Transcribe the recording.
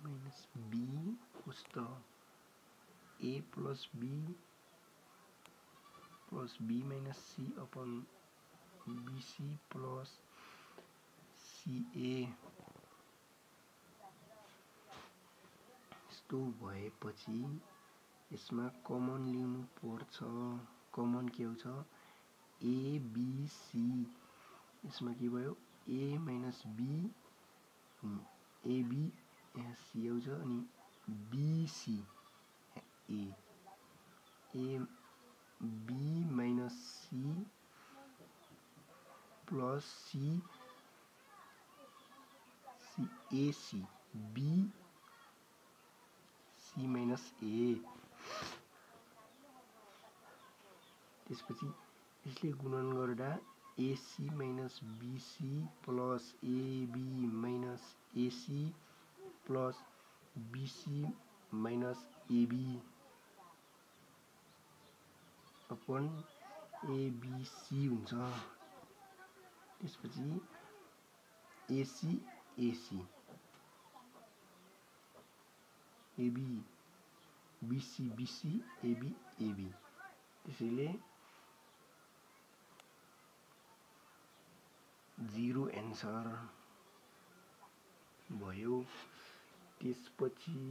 minus b कस्तो a plus b minus c upon bc plus ca यस्तो भएपछि यसमा कमन लिनु पर्छ कमन के आउँछ a b c यसमा के भयो a minus b ab यहाँ c आउँछ अनि bc a b minus c plus c ac b c minus a त्यसपछि यसले गुणन गर्दा ac minus bc plus ab minus ac plus bc minus ab upon abc हुन्छ त्यसपछि ac ac ab bc bc ab ab त्यसैले 0 answer भयो त्यसपछि